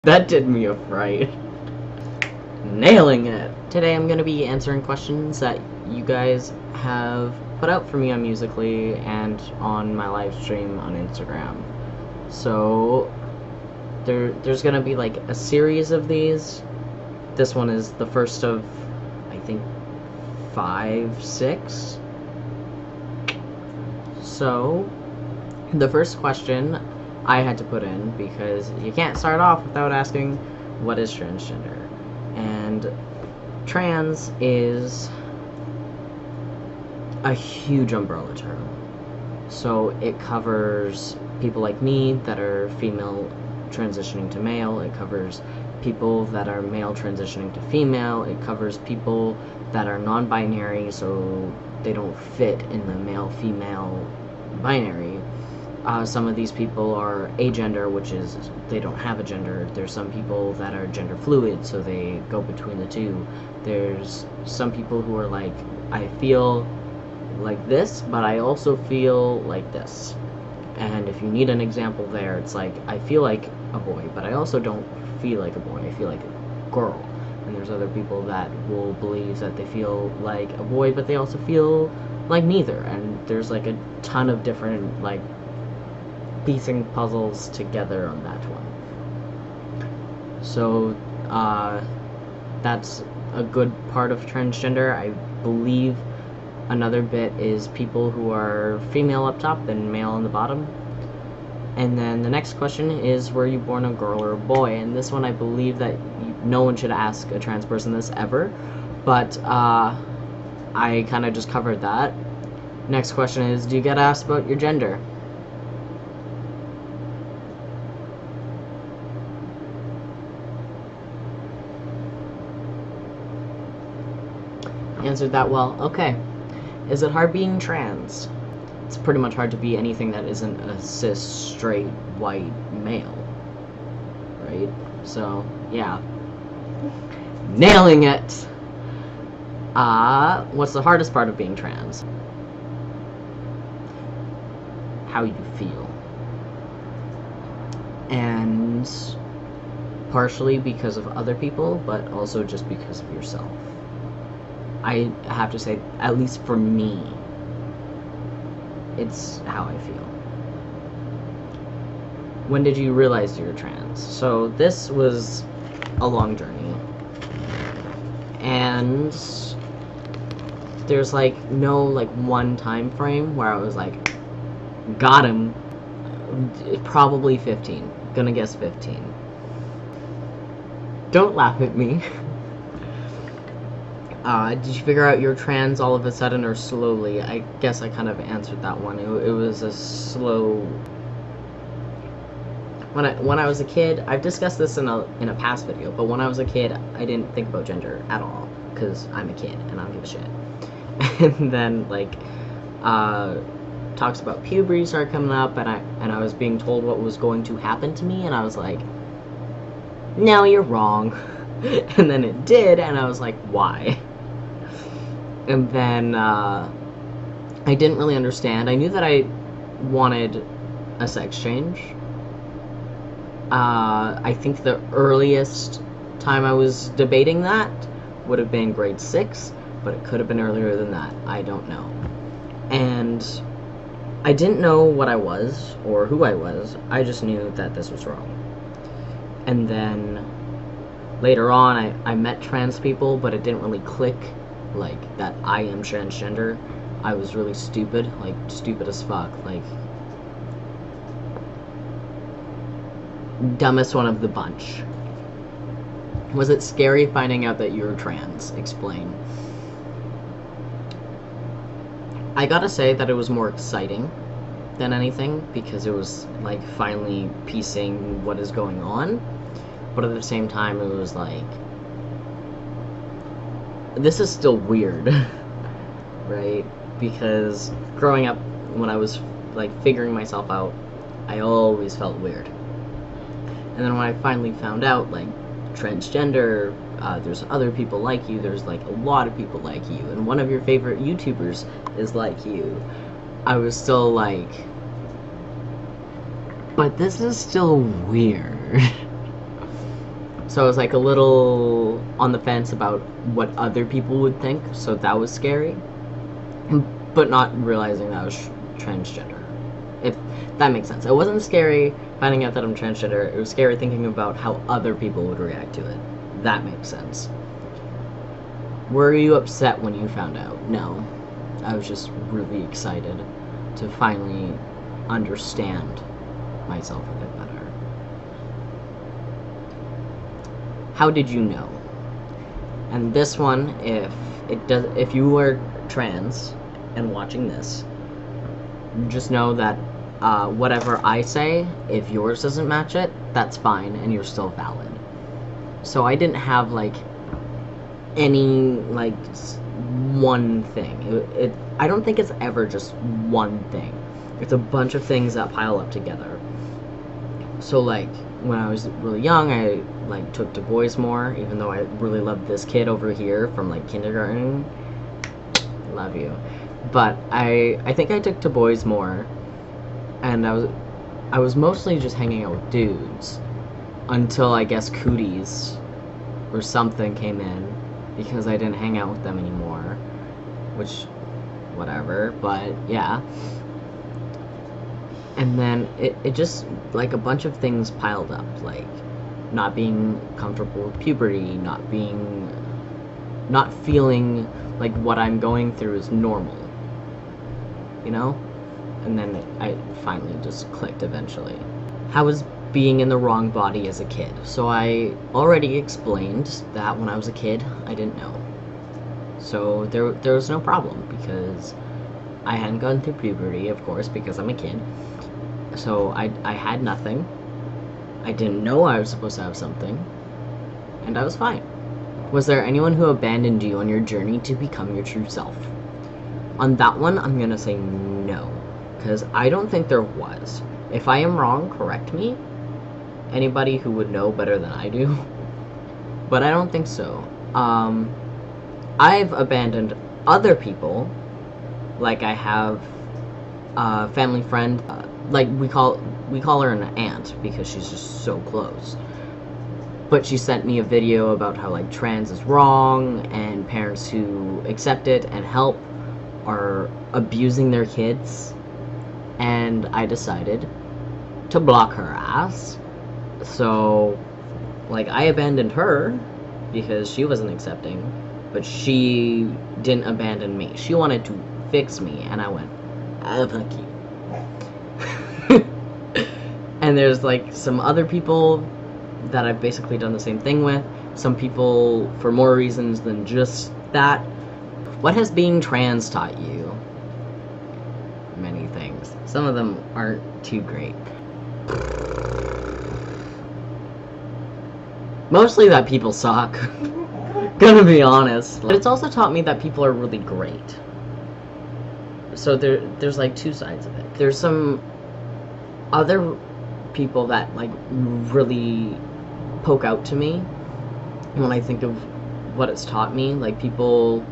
That did me a fright. Nailing it! Today I'm gonna be answering questions that you guys have put out for me on Musical.ly and on my live stream on Instagram. So there's gonna be like a series of these. This one is the first of, I think, 5, 6. So the first question I had to put in, because you can't start off without asking, what is transgender? And trans is a huge umbrella term. So it covers people like me that are female transitioning to male. It covers people that are male transitioning to female. It covers people that are non-binary, so they don't fit in the male-female binary. Some of these people are agender, which is they don't have a gender. There's some people that are gender fluid, so they go between the two. There's some people who are like, I feel like this, but I also feel like this. And if you need an example there, it's like, I feel like a boy, but I also don't feel like a boy. I feel like a girl. And there's other people that will believe that they feel like a boy, but they also feel like neither. And there's like a ton of different, like, piecing puzzles together on that one. So that's a good part of transgender. I believe another bit is people who are female up top and male on the bottom. And then the next question is, were you born a girl or a boy? And this one I believe that no one should ask a trans person this ever, but I kind of just covered that. Next question is, do you get asked about your gender? Answered that well. Okay. Is it hard being trans? It's pretty much hard to be anything that isn't a cis, straight, white male. Right? So, yeah. Nailing it! What's the hardest part of being trans? How you feel. And partially because of other people, but also just because of yourself. I have to say, at least for me, it's how I feel. When did you realize you were trans? So this was a long journey, and there's like no like one time frame where I was like, got him. Probably 15. Gonna guess 15. Don't laugh at me. Did you figure out you're trans all of a sudden or slowly? I guess I kind of answered that one. It was a slow... When I was a kid, I've discussed this in a past video, but when I was a kid, I didn't think about gender at all, because I'm a kid and I don't give a shit. And then, like, talks about puberty started coming up, and I was being told what was going to happen to me, and I was like, no, you're wrong. And then it did, and I was like, why? And then I didn't really understand. I knew that I wanted a sex change. I think the earliest time I was debating that would have been grade 6, but it could have been earlier than that. I don't know. And I didn't know what I was or who I was. I just knew that this was wrong. And then later on, I met trans people, but it didn't really click, like, that I am transgender. I was really stupid, like, stupid as fuck, like, dumbest one of the bunch. Was it scary finding out that you were trans? Explain. I gotta say that it was more exciting than anything, because it was, like, finally piecing what is going on. But at the same time, it was like, this is still weird, right? Because growing up, when I was, like, figuring myself out, I always felt weird. And then when I finally found out, like, transgender, there's other people like you, there's, like, a lot of people like you, and one of your favorite YouTubers is like you, I was still like, but this is still weird. So I was like a little on the fence about what other people would think, so that was scary. But not realizing that I was transgender. If that makes sense. It wasn't scary finding out that I'm transgender, it was scary thinking about how other people would react to it. That makes sense. Were you upset when you found out? No. I was just really excited to finally understand myself a bit better. How did you know? And this one, if you were trans and watching this, just know that whatever I say, if yours doesn't match it, that's fine and you're still valid. So I didn't have like any like one thing. I don't think it's ever just one thing. It's a bunch of things that pile up together. So like when I was really young, I like took to boys more, even though I really loved this kid over here from like kindergarten. Love you. But I think I took to boys more, and I was mostly just hanging out with dudes until I guess cooties or something came in, because I didn't hang out with them anymore, which whatever, but yeah. And then it just, like, a bunch of things piled up, like not being comfortable with puberty, not feeling like what I'm going through is normal, you know? And then I finally just clicked eventually. How was being in the wrong body as a kid? So I already explained that when I was a kid, I didn't know. So there was no problem, because I hadn't gone through puberty, of course, because I'm a kid. So I had nothing. I didn't know I was supposed to have something. And I was fine. Was there anyone who abandoned you on your journey to become your true self? On that one, I'm gonna say no, because I don't think there was. If I am wrong, correct me. Anybody who would know better than I do. But I don't think so. I've abandoned other people. Like I have a family friend, like we call her an aunt because she's just so close. But she sent me a video about how like trans is wrong, and parents who accept it and help are abusing their kids, and I decided to block her ass. So like I abandoned her because she wasn't accepting, but she didn't abandon me. She wanted to fix me, and I went, ah, fuck you. And there's like some other people that I've basically done the same thing with. Some people for more reasons than just that. What has being trans taught you? Many things. Some of them aren't too great. Mostly that people suck. Gonna be honest. But it's also taught me that people are really great. So there's like two sides of it. There's some other people that like really poke out to me when I think of what it's taught me. Like people,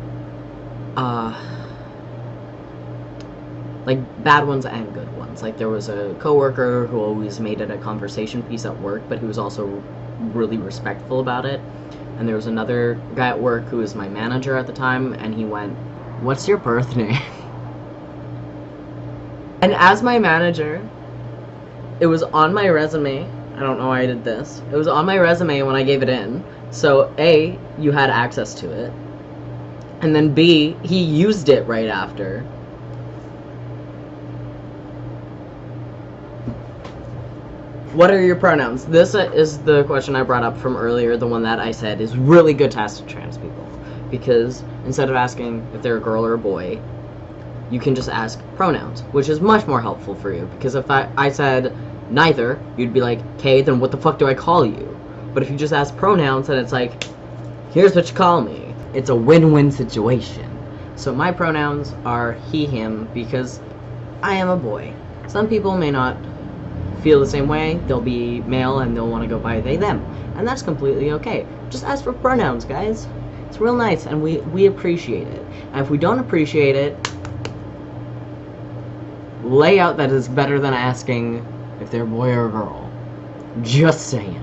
like bad ones and good ones. Like there was a coworker who always made it a conversation piece at work, but who was also really respectful about it. And there was another guy at work who was my manager at the time, and he went, "What's your birth name?" And as my manager, it was on my resume. I don't know why I did this. It was on my resume when I gave it in. So A, you had access to it. And then B, he used it right after. What are your pronouns? This is the question I brought up from earlier, the one that I said is really good to ask to trans people. Because instead of asking if they're a girl or a boy, you can just ask pronouns, which is much more helpful for you. Because if I said neither, you'd be like, okay, then what the fuck do I call you? But if you just ask pronouns, then it's like, here's what you call me. It's a win-win situation. So my pronouns are he, him, because I am a boy. Some people may not feel the same way. They'll be male and they'll want to go by they, them. And that's completely okay. Just ask for pronouns, guys. It's real nice, and we appreciate it. And if we don't appreciate it, layout that is better than asking if they're a boy or a girl. Just saying.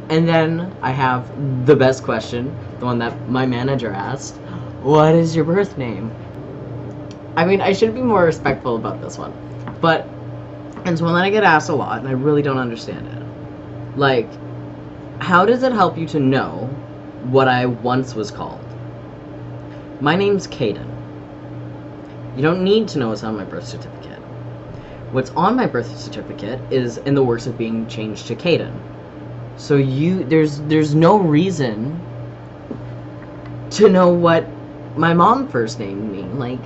And then I have the best question, the one that my manager asked. What is your birth name? I mean, I should be more respectful about this one. But it's one that I get asked a lot, and I really don't understand it. Like, how does it help you to know what I once was called? My name's Caden. You don't need to know what's on my birth certificate. What's on my birth certificate is in the works of being changed to Caden. So there's no reason to know what my mom first named me. Like,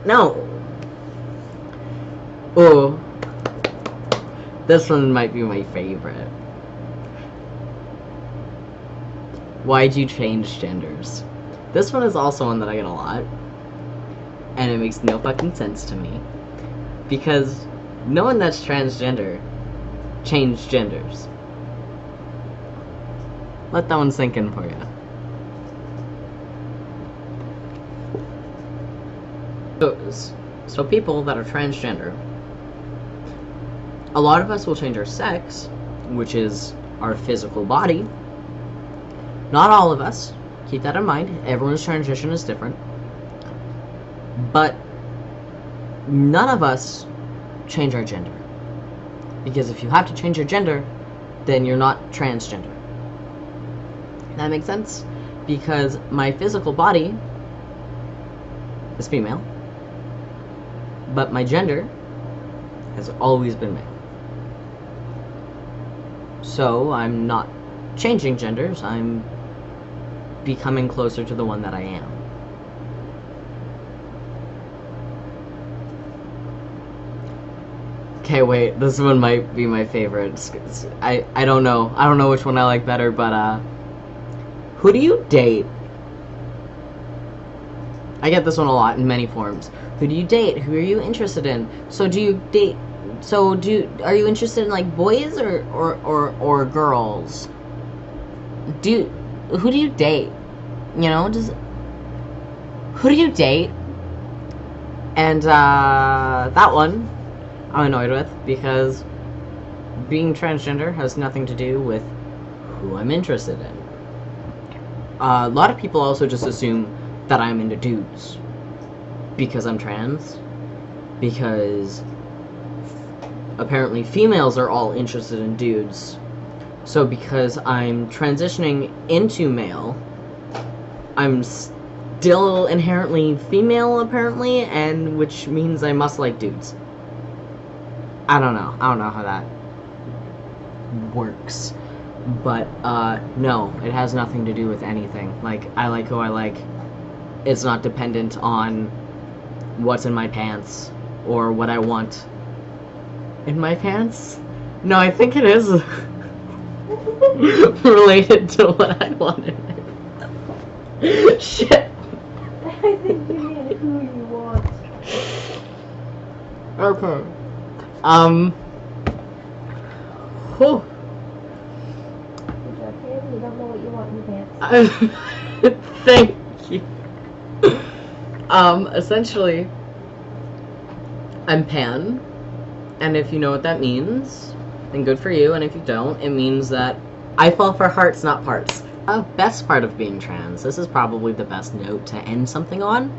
no. Oh, this one might be my favorite. Why'd you change genders? This one is also one that I get a lot, and it makes no fucking sense to me, because no one that's transgender changed genders. Let that one sink in for you. So people that are transgender, a lot of us will change our sex, which is our physical body. Not all of us. Keep that in mind. Everyone's transition is different. But none of us change our gender. Because if you have to change your gender, then you're not transgender. That makes sense? Because my physical body is female, but my gender has always been male. So I'm not changing genders, I'm becoming closer to the one that I am. Okay, wait, this one might be my favorite. I don't know. I don't know which one I like better, but who do you date? I get this one a lot in many forms. Who do you date? Who are you interested in? So do you date? Are you interested in like boys or girls? Who do you date? You know, who do you date? And that one I'm annoyed with, because being transgender has nothing to do with who I'm interested in. A lot of people also just assume that I'm into dudes because I'm trans, because apparently females are all interested in dudes. So because I'm transitioning into male, I'm still inherently female, apparently, and which means I must like dudes. I don't know how that works. But, no, it has nothing to do with anything. Like, I like who I like. It's not dependent on what's in my pants, or what I want in my pants. No, I think it is related to what I wanted. Shit. I think you mean who you want. Okay. Whew. You don't know what you want in your pants. Thank you. Essentially, I'm pan, and if you know what that means, then good for you, and if you don't, it means that I fall for hearts, not parts. Best part of being trans. This is probably the best note to end something on.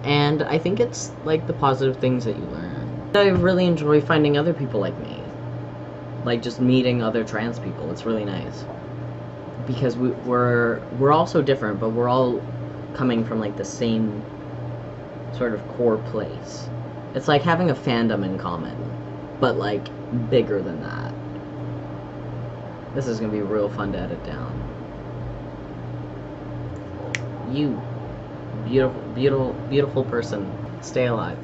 And I think it's, like, the positive things that you learn. I really enjoy finding other people like me. Like, just meeting other trans people. It's really nice. Because we're all so different, but we're all coming from, like, the same sort of core place. It's like having a fandom in common, but, like, bigger than that. This is gonna be real fun to edit down. You, beautiful, beautiful, beautiful person, stay alive.